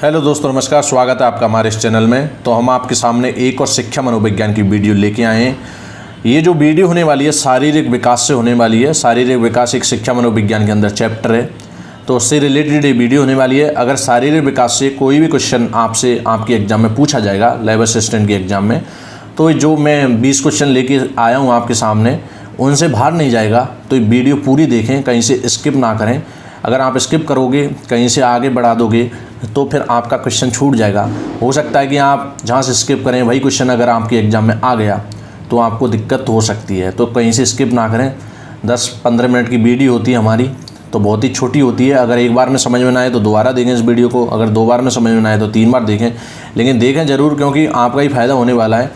Hello दोस्तों, नमस्कार। स्वागत है आपका हमारे इस चैनल में। तो हम आपके सामने एक और शिक्षा मनोविज्ञान की वीडियो लेके आए हैं। ये जो वीडियो होने वाली है शारीरिक विकास से होने वाली है। शारीरिक विकास एक शिक्षा मनोविज्ञान के अंदर चैप्टर है, तो उससे रिलेटेड ये वीडियो होने वाली है। अगर शारीरिक विकास से कोई भी क्वेश्चन आपसे आपके एग्जाम में पूछा जाएगा, लैब असिस्टेंट के एग्जाम में, तो जो मैं 20 क्वेश्चन लेके आया हूँ आपके सामने, उनसे बाहर नहीं जाएगा। तो ये वीडियो पूरी देखें, कहीं से स्किप ना करें। अगर आप स्किप करोगे, कहीं से आगे बढ़ा दोगे, तो फिर आपका क्वेश्चन छूट जाएगा। हो सकता है कि आप जहाँ से स्किप करें वही क्वेश्चन अगर आपके एग्ज़ाम में आ गया तो आपको दिक्कत हो सकती है। तो कहीं से स्किप ना करें। 10-15 मिनट की वीडियो होती है हमारी, तो बहुत ही छोटी होती है। अगर एक बार में समझ में ना आए तो दोबारा देखें इस वीडियो को, अगर 2 बार में समझ में ना आए तो 3 बार देखें, लेकिन देखें ज़रूर, क्योंकि आपका ही फ़ायदा होने वाला है।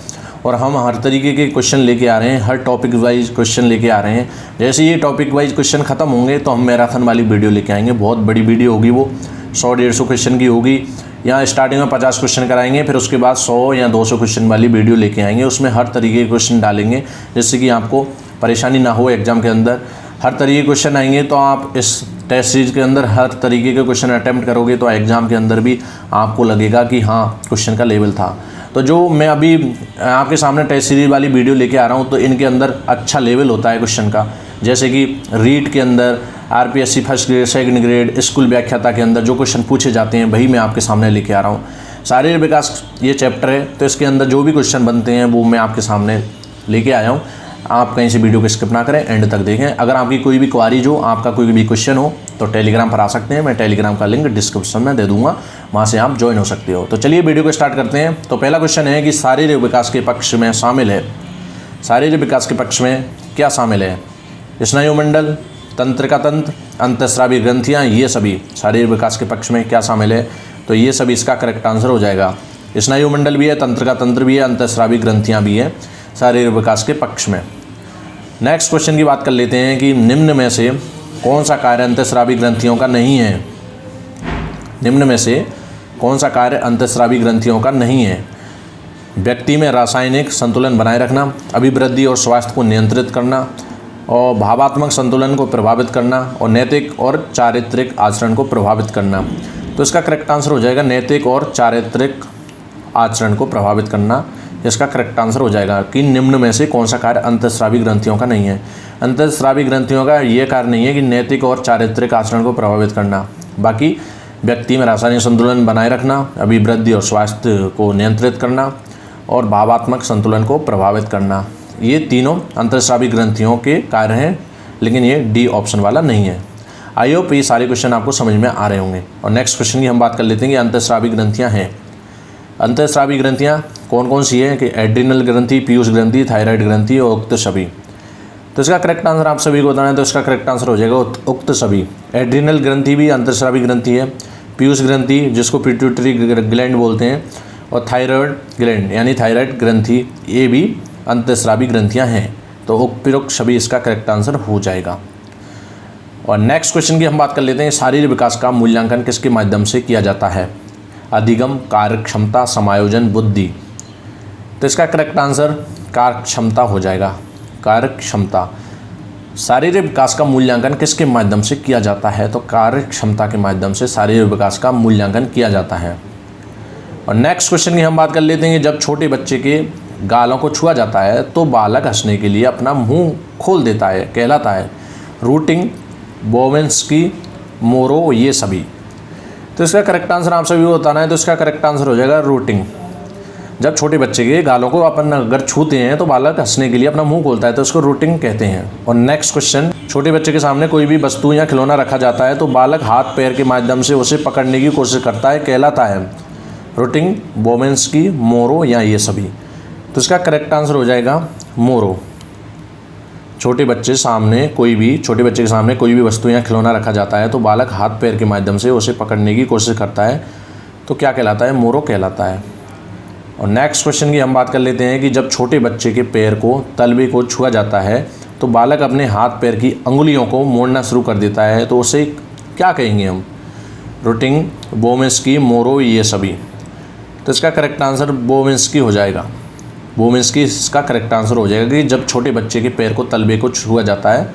और हम हर तरीके के क्वेश्चन लेके आ रहे हैं, हर टॉपिक वाइज क्वेश्चन लेके आ रहे हैं। जैसे ये टॉपिक वाइज क्वेश्चन ख़त्म होंगे तो हम मैराथन वाली वीडियो लेके आएंगे। बहुत बड़ी वीडियो होगी, वो 100-150 क्वेश्चन की होगी। यहाँ स्टार्टिंग में 50 क्वेश्चन कराएंगे, फिर उसके बाद 100 या 200 क्वेश्चन वाली वीडियो लेके आएंगे। उसमें हर तरीके के क्वेश्चन डालेंगे, जिससे कि आपको परेशानी ना हो एग्जाम के अंदर। हर तरीके के क्वेश्चन आएंगे, तो आप इस टेस्ट सीरीज के अंदर हर तरीके के क्वेश्चन अटैम्प्ट करोगे तो एग्ज़ाम के अंदर भी आपको लगेगा कि हाँ, क्वेश्चन का लेवल था। तो जो मैं अभी आपके सामने टेस्ट सीरीज वाली वीडियो लेके आ रहा हूँ, तो इनके अंदर अच्छा लेवल होता है क्वेश्चन का। जैसे कि रीट के अंदर, RPSC first grade, second grade, school व्याख्याता के अंदर जो क्वेश्चन पूछे जाते हैं वही मैं आपके सामने लेके आ रहा हूँ। शारीरिक विकास ये चैप्टर है, तो इसके अंदर जो भी क्वेश्चन बनते हैं वो मैं आपके सामने लेके आया हूँ। आप कहीं से वीडियो को स्किप ना करें, एंड तक देखें। अगर आपकी कोई भी क्वारी जो आपका कोई भी क्वेश्चन हो तो टेलीग्राम पर आ सकते हैं। मैं टेलीग्राम का लिंक डिस्क्रिप्शन में दे दूंगा, वहाँ से आप ज्वाइन हो सकते हो। तो चलिए वीडियो को स्टार्ट करते हैं। तो पहला क्वेश्चन है कि शारीरिक विकास के पक्ष में शामिल है। शारीरिक विकास के पक्ष में क्या शामिल है? स्नायुमंडल, तंत्रिका तंत्र, अंतःस्रावी ग्रंथियाँ, ये सभी शारीरिक विकास के पक्ष में क्या शामिल है? तो ये सभी इसका करेक्ट आंसर हो जाएगा। स्नायुमंडल भी है, तंत्रिका तंत्र भी है, अंतःस्रावी ग्रंथियाँ भी है शारीरिक विकास के पक्ष में। नेक्स्ट क्वेश्चन की बात कर लेते हैं कि निम्न में से कौन सा कार्य अंतःस्रावी ग्रंथियों का नहीं है? निम्न में से कौन सा कार्य अंतःस्रावी ग्रंथियों का नहीं है? व्यक्ति में रासायनिक संतुलन बनाए रखना, अभिवृद्धि और स्वास्थ्य को नियंत्रित करना, और भावात्मक संतुलन को प्रभावित करना, और नैतिक और चारित्रिक आचरण को प्रभावित करना। तो इसका करेक्ट आंसर हो जाएगा नैतिक और चारित्रिक आचरण को प्रभावित करना। इसका करेक्ट आंसर हो जाएगा कि निम्न में से कौन सा कार्य अंतःस्रावी ग्रंथियों का नहीं है। अंतःस्रावी ग्रंथियों का ये कार्य नहीं है कि नैतिक और चारित्रिक आचरण को प्रभावित करना। बाकी व्यक्ति में रासायनिक संतुलन बनाए रखना, अभिवृद्धि और स्वास्थ्य को नियंत्रित करना, और भावात्मक संतुलन को प्रभावित करना, ये तीनों अंतःस्रावी ग्रंथियों के कार्य हैं, लेकिन ये डी ऑप्शन वाला नहीं है। आई होप ये सारे क्वेश्चन आपको समझ में आ रहे होंगे। और नेक्स्ट क्वेश्चन की हम बात कर लेते हैं कि अंतःस्रावी ग्रंथियाँ हैं। अंतःस्रावी ग्रंथियाँ कौन कौन सी है? कि एड्रिनल ग्रंथि, पीयूष ग्रंथि, थायराइड ग्रंथि और उक्त सभी। तो इसका करेक्ट आंसर आप सभी को बताना है, तो इसका करेक्ट आंसर हो जाएगा उक्त सभी। एड्रिनल ग्रंथि भी अंतःस्रावी ग्रंथि है, पीयूष ग्रंथि जिसको पिट्यूटरी ग्लैंड बोलते हैं, और थायराइड ग्लैंड यानी थायराइड ग्रंथि, ये भी अंतःस्रावी ग्रंथियाँ हैं। तो उपरोक्त सभी इसका करेक्ट आंसर हो जाएगा। और नेक्स्ट क्वेश्चन की हम बात कर लेते हैं, शारीरिक विकास का मूल्यांकन किसके माध्यम से किया जाता है? अधिगम, कार्यक्षमता, समायोजन, बुद्धि। तो इसका करेक्ट आंसर कार्यक्षमता हो जाएगा। कार्यक्षमता। शारीरिक विकास का मूल्यांकन किसके माध्यम से किया जाता है? तो कार्यक्षमता के माध्यम से शारीरिक विकास का मूल्यांकन किया जाता है। और नेक्स्ट क्वेश्चन की हम बात कर लेते हैं कि जब छोटे बच्चे के गालों को छुआ जाता है तो बालक हंसने के लिए अपना मुंह खोल देता है, कहलाता है रूटिंग, बोवेंस्की, मोरो, ये सभी। तो इसका करेक्ट आंसर आप सभी को बताना है, तो इसका करेक्ट आंसर हो जाएगा रूटिंग। जब छोटे बच्चे के गालों को अपन अगर छूते हैं तो बालक हंसने के लिए अपना मुंह खोलता है, तो उसको रूटिंग कहते हैं। और नेक्स्ट क्वेश्चन, छोटे बच्चे के सामने कोई भी वस्तु या खिलौना रखा जाता है तो बालक हाथ पैर के माध्यम से उसे पकड़ने की कोशिश करता है, कहलाता है रूटिंग, बोवेंस्की, मोरो, या ये सभी। तो इसका करेक्ट आंसर हो जाएगा मोरो। छोटे बच्चे के सामने कोई भी वस्तु या खिलौना रखा जाता है तो बालक हाथ पैर के माध्यम से उसे पकड़ने की कोशिश करता है, तो क्या कहलाता है? मोरो कहलाता है। और नेक्स्ट क्वेश्चन की हम बात कर लेते हैं कि जब छोटे बच्चे के पैर को, तलवे को छुआ जाता है तो बालक अपने हाथ पैर की अंगुलियों को मोड़ना शुरू कर देता है, तो उसे क्या कहेंगे हम? रूटिंग, बोवेंस्की, मोरो, ये सभी। तो इसका करेक्ट आंसर बोवेंस्की हो जाएगा। बोवेंस्की इसका करेक्ट आंसर हो जाएगा कि जब छोटे बच्चे के पैर को, तलवे को छुआ जाता है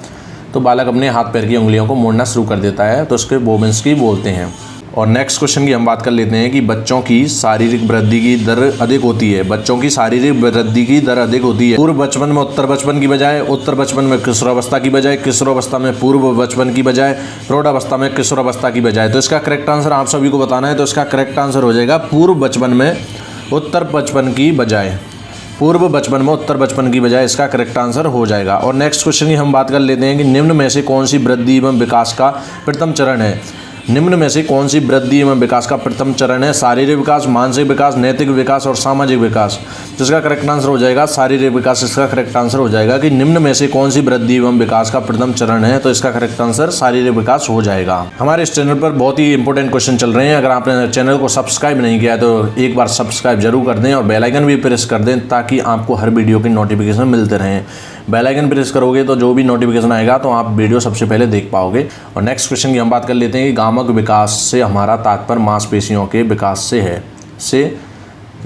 तो बालक अपने हाथ पैर की उंगलियों को मोड़ना शुरू कर देता है, तो उसके बोवेंस्की बोलते हैं। और नेक्स्ट क्वेश्चन की हम बात कर लेते हैं कि बच्चों की शारीरिक वृद्धि की दर अधिक होती है। बच्चों की शारीरिक वृद्धि की दर अधिक होती है पूर्व बचपन में उत्तर बचपन की बजाय, उत्तर बचपन में किशोरावस्था की बजाय, किशोरावस्था में पूर्व बचपन की बजाय, प्रौढ़ावस्था में किशोरावस्था की बजाय। तो इसका करेक्ट आंसर आप सभी को बताना है। तो इसका करेक्ट आंसर हो जाएगा पूर्व बचपन में उत्तर बचपन की बजाय, पूर्व बचपन में उत्तर बचपन की बजाय इसका करेक्ट आंसर हो जाएगा। और नेक्स्ट क्वेश्चन की हम बात कर लेते हैं कि निम्न में से कौन सी वृद्धि एवं विकास का प्रथम चरण है। निम्न में से कौन सी वृद्धि एवं विकास का प्रथम चरण है। शारीरिक विकास, मानसिक विकास, नैतिक विकास और सामाजिक विकास। तो इसका करेक्ट आंसर हो जाएगा शारीरिक विकास। इसका करेक्ट आंसर हो जाएगा कि निम्न में से कौन सी वृद्धि एवं विकास का प्रथम चरण है। तो इसका करेक्ट आंसर शारीरिक विकास हो जाएगा। हमारे इस चैनल पर बहुत ही इंपॉर्टेंट क्वेश्चन चल रहे हैं। अगर आपने चैनल को सब्सक्राइब नहीं किया तो एक बार सब्सक्राइब जरूर कर दें और बेल आइकन भी प्रेस कर दें ताकि आपको हर वीडियो की नोटिफिकेशन मिलते रहें। बेल आइकन प्रेस करोगे तो जो भी नोटिफिकेशन आएगा तो आप वीडियो सबसे पहले देख पाओगे। और नेक्स्ट क्वेश्चन की हम बात कर लेते हैं कि गामक विकास से हमारा तात्पर्य मांसपेशियों के विकास से है।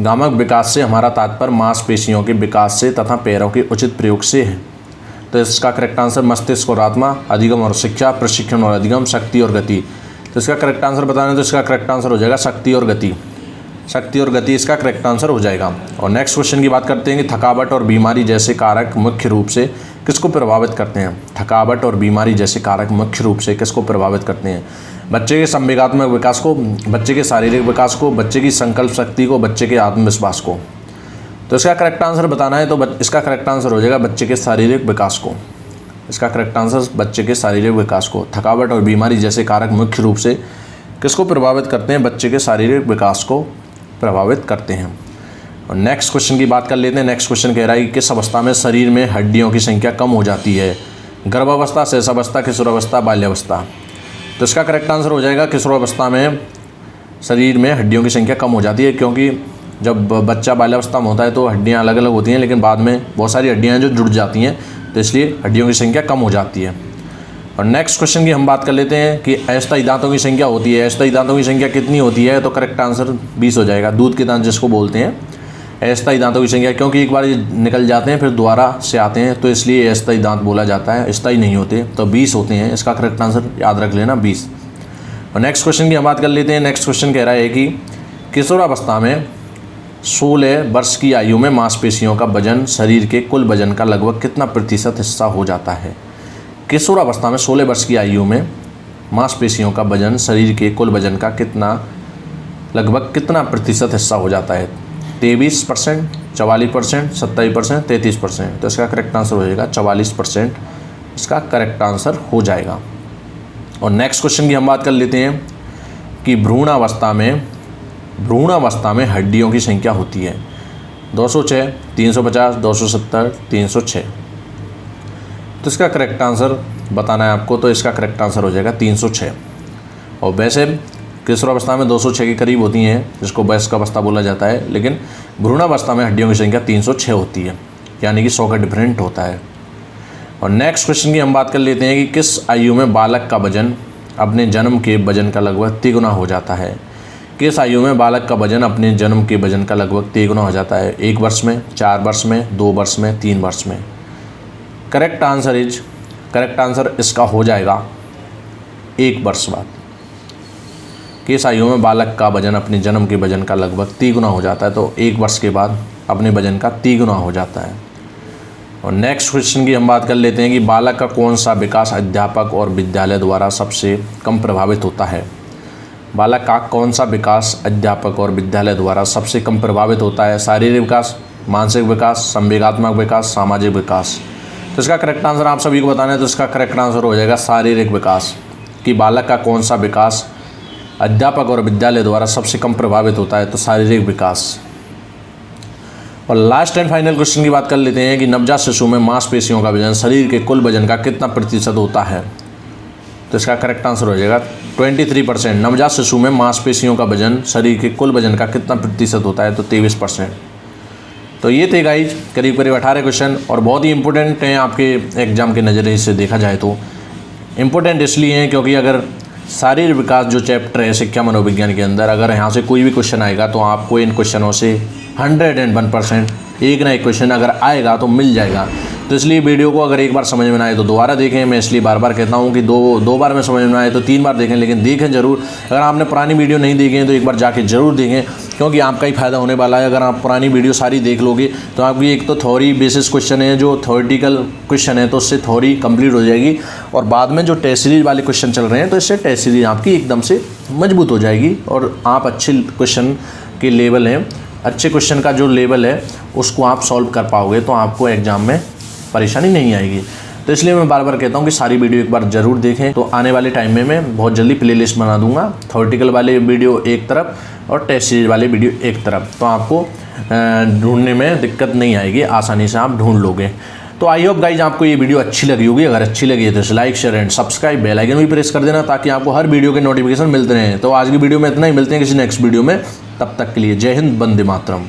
गामक विकास से हमारा तात्पर्य मांसपेशियों के विकास से तथा पैरों के उचित प्रयोग से है। तो इसका करेक्ट आंसर मस्तिष्क और आत्मा, अधिगम और शिक्षा, प्रशिक्षण और अधिगम, शक्ति और गति। तो इसका करेक्ट आंसर बताना है तो इसका करेक्ट आंसर हो जाएगा शक्ति और गति। शक्ति और गति इसका करेक्ट आंसर हो जाएगा। और नेक्स्ट क्वेश्चन की बात करते हैं कि थकावट और बीमारी जैसे कारक मुख्य रूप से किसको प्रभावित करते हैं। थकावट और बीमारी जैसे कारक मुख्य रूप से किसको प्रभावित करते हैं। बच्चे के संवेगात्मक विकास को, बच्चे के शारीरिक विकास को, बच्चे की संकल्प शक्ति को, बच्चे के आत्मविश्वास को। तो इसका करेक्ट आंसर बताना है तो इसका करेक्ट आंसर हो जाएगा बच्चे के शारीरिक विकास को। इसका करेक्ट आंसर बच्चे के शारीरिक विकास को। थकावट और बीमारी जैसे कारक मुख्य रूप से किसको प्रभावित करते हैं। बच्चे के शारीरिक विकास को प्रभावित करते हैं। और नेक्स्ट क्वेश्चन की बात कर लेते हैं। नेक्स्ट क्वेश्चन कह रहा है कि किस अवस्था में शरीर में हड्डियों की संख्या कम हो जाती है। गर्भावस्था, शैशवावस्था, किशोरावस्था, बाल्यावस्था। तो इसका करेक्ट आंसर हो जाएगा किशोरावस्था में शरीर में हड्डियों की संख्या कम हो जाती है, क्योंकि जब बच्चा बाल्यावस्था में होता है तो हड्डियाँ अलग अलग होती हैं, लेकिन बाद में बहुत सारी हड्डियाँ जो जुड़ जाती हैं, तो इसलिए हड्डियों की संख्या कम हो जाती है। और नेक्स्ट क्वेश्चन की हम बात कर लेते हैं कि अस्थायी दांतों की संख्या होती है। अस्थायी दांतों की संख्या कितनी होती है। तो करेक्ट आंसर 20 हो जाएगा। दूध के दांत जिसको बोलते हैं अस्थायी दांतों की संख्या, क्योंकि एक बार निकल जाते हैं फिर दोबारा से आते हैं, तो इसलिए अस्थायी दांत बोला जाता है, स्थायी नहीं होते। तो 20 होते हैं। इसका करेक्ट आंसर याद रख लेना 20। और नेक्स्ट क्वेश्चन की हम बात कर लेते हैं। नेक्स्ट क्वेश्चन कह रहा है कि किशोरावस्था में 16 वर्ष की आयु में मांसपेशियों का वजन शरीर के कुल वजन का लगभग कितना प्रतिशत हिस्सा हो जाता है। किशोरावस्था में 16 वर्ष की आयु में मांसपेशियों का वजन शरीर के कुल वजन का लगभग कितना प्रतिशत हिस्सा हो जाता है। 23%, 44%, 27%, 33%। तो इसका करेक्ट आंसर हो जाएगा 44%। इसका करेक्ट आंसर हो जाएगा। और नेक्स्ट क्वेश्चन की हम बात कर लेते हैं कि भ्रूणावस्था में हड्डियों की संख्या होती है 206, 350, 270, 306। तो इसका करेक्ट आंसर बताना है आपको। तो इसका करेक्ट आंसर हो जाएगा 306। और वैसे किशोरावस्था में 206 के करीब होती हैं, जिसको वयस्क अवस्था बोला जाता है, लेकिन भ्रूणावस्था में हड्डियों की संख्या 306 होती है, यानी कि 100 का डिफरेंट होता है। और नेक्स्ट क्वेश्चन की हम बात कर लेते हैं कि किस आयु में बालक का वजन अपने जन्म के वजन का लगभग 3 गुना हो जाता है। किस आयु में बालक का वजन अपने जन्म के वजन का लगभग 3 गुना हो जाता है। 1 वर्ष में, 4 वर्ष में, 2 वर्ष में, 3 वर्ष में। करेक्ट आंसर इसका हो जाएगा 1 वर्ष बाद। किस आयु में बालक का वजन अपने जन्म के वजन का लगभग 3 गुना हो जाता है। तो 1 वर्ष के बाद अपने वजन का 3 गुना हो जाता है। और नेक्स्ट क्वेश्चन की हम बात कर लेते हैं कि बालक का कौन सा विकास अध्यापक और विद्यालय द्वारा सबसे कम प्रभावित होता है। बालक का कौन सा विकास अध्यापक और विद्यालय द्वारा सबसे कम प्रभावित होता है। शारीरिक विकास, मानसिक विकास, संवेगात्मक विकास, सामाजिक विकास। तो इसका करेक्ट आंसर आप सभी को बताना है। तो इसका करेक्ट आंसर हो जाएगा शारीरिक विकास। कि बालक का कौन सा विकास अध्यापक और विद्यालय द्वारा सबसे कम प्रभावित होता है। तो शारीरिक विकास। और लास्ट एंड फाइनल क्वेश्चन की बात कर लेते हैं कि नवजात शिशु में मांसपेशियों का वजन शरीर के कुल वजन का कितना प्रतिशत होता है। तो इसका करेक्ट आंसर हो जाएगा 23%। नवजात शिशु में मांसपेशियों का वजन शरीर के कुल वजन का कितना प्रतिशत होता है। तो 23%। तो ये थे गाइज करीब 18 क्वेश्चन, और बहुत ही इंपॉर्टेंट हैं आपके एग्जाम के नज़रिए से देखा जाए तो। इम्पोर्टेंट इसलिए हैं क्योंकि अगर शारीरिक विकास जो चैप्टर है शिक्षा मनोविज्ञान के अंदर, अगर यहाँ से कोई भी क्वेश्चन आएगा तो आपको इन क्वेश्चनों से 101% एक ना एक क्वेश्चन अगर आएगा तो मिल जाएगा। तो इसलिए वीडियो को अगर एक बार समझ में ना आए तो दोबारा देखें। मैं इसलिए बार बार कहता हूँ कि दो बार में समझ में आए तो 3 बार देखें, लेकिन देखें ज़रूर। अगर आपने पुरानी वीडियो नहीं देखी है तो एक बार जाके ज़रूर देखें, क्योंकि आपका ही फ़ायदा होने वाला है। अगर आप पुरानी वीडियो सारी देख लोगे तो आपकी एक तो थ्योरी बेसिस क्वेश्चन है, जो थ्योरेटिकल क्वेश्चन है, तो उससे थ्योरी कंप्लीट हो जाएगी, और बाद में जो टेस्ट सीरीज वाले क्वेश्चन चल रहे हैं तो इससे टेस्ट सीरीज आपकी एकदम से मजबूत हो जाएगी, और आप अच्छे क्वेश्चन के लेवल हैं, अच्छे क्वेश्चन का जो लेवल है उसको आप सॉल्व कर पाओगे, तो आपको एग्ज़ाम में परेशानी नहीं आएगी। तो इसलिए मैं बार बार कहता हूँ कि सारी वीडियो एक बार ज़रूर देखें। तो आने वाले टाइम में मैं बहुत जल्दी प्लेलिस्ट बना दूंगा, थ्योरेटिकल वाले वीडियो एक तरफ और टेस्ट सीरीज वाले वीडियो एक तरफ, तो आपको ढूंढने में दिक्कत नहीं आएगी, आसानी से आप ढूंढ लोगे। तो आई होप गाइज आपको ये वीडियो अच्छी लगी होगी। अगर अच्छी लगी है तो इसे like, share and subscribe, bell icon भी प्रेस कर देना, ताकि आपको हर वीडियो के नोटिफिकेशन मिलते रहें। तो आज की वीडियो में इतना ही, मिलते हैं किसी नेक्स्ट वीडियो में, तब तक के लिए जय हिंद, वंदे मातरम।